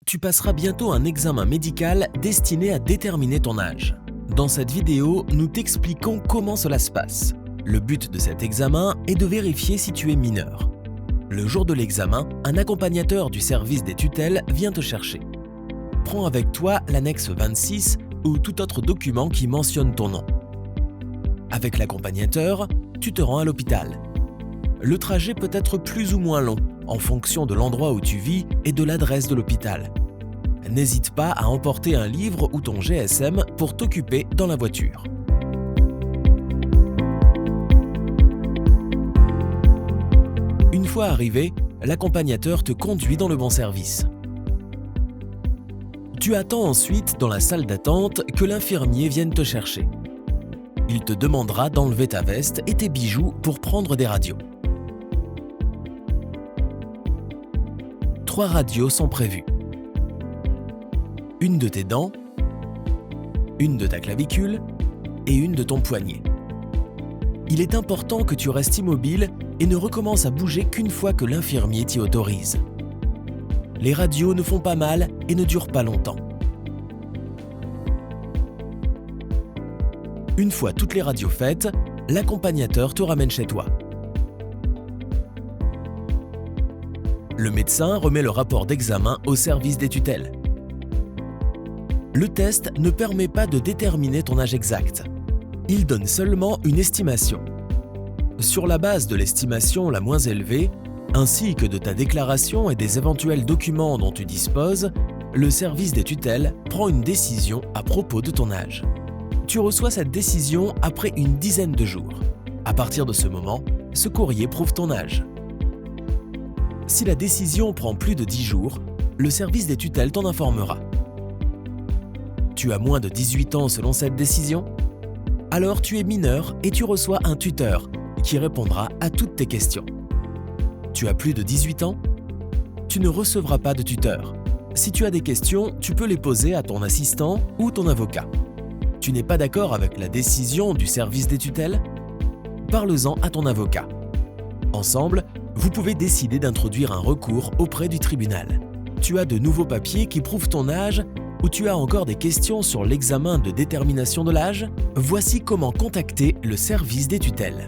Tu passeras bientôt un examen médical destiné à déterminer ton âge. Dans cette vidéo, nous t'expliquons comment cela se passe. Le but de cet examen est de vérifier si tu es mineur. Le jour de l'examen, un accompagnateur du service des tutelles vient te chercher. Prends avec toi l'annexe 26 ou tout autre document qui mentionne ton nom. Avec l'accompagnateur, tu te rends à l'hôpital. Le trajet peut être plus ou moins long en fonction de l'endroit où tu vis et de l'adresse de l'hôpital. N'hésite pas à emporter un livre ou ton GSM pour t'occuper dans la voiture. Une fois arrivé, l'accompagnateur te conduit dans le bon service. Tu attends ensuite dans la salle d'attente que l'infirmier vienne te chercher. Il te demandera d'enlever ta veste et tes bijoux pour prendre des radios. 3 radios sont prévues. Une de tes dents, une de ta clavicule et une de ton poignet. Il est important que tu restes immobile et ne recommences à bouger qu'une fois que l'infirmier t'y autorise. Les radios ne font pas mal et ne durent pas longtemps. Une fois toutes les radios faites, l'accompagnateur te ramène chez toi. Le médecin remet le rapport d'examen au service des tutelles. Le test ne permet pas de déterminer ton âge exact. Il donne seulement une estimation. Sur la base de l'estimation la moins élevée, ainsi que de ta déclaration et des éventuels documents dont tu disposes, le service des tutelles prend une décision à propos de ton âge. Tu reçois cette décision après une dizaine de jours. À partir de ce moment, ce courrier prouve ton âge. Si la décision prend plus de 10 jours, le service des tutelles t'en informera. Tu as moins de 18 ans selon cette décision? Alors tu es mineur et tu reçois un tuteur qui répondra à toutes tes questions. Tu as plus de 18 ans? Tu ne recevras pas de tuteur. Si tu as des questions, tu peux les poser à ton assistant ou ton avocat. Tu n'es pas d'accord avec la décision du service des tutelles? Parle-en à ton avocat. Ensemble, vous pouvez décider d'introduire un recours auprès du tribunal. Tu as de nouveaux papiers qui prouvent ton âge ou tu as encore des questions sur l'examen de détermination de l'âge? Voici comment contacter le service des tutelles.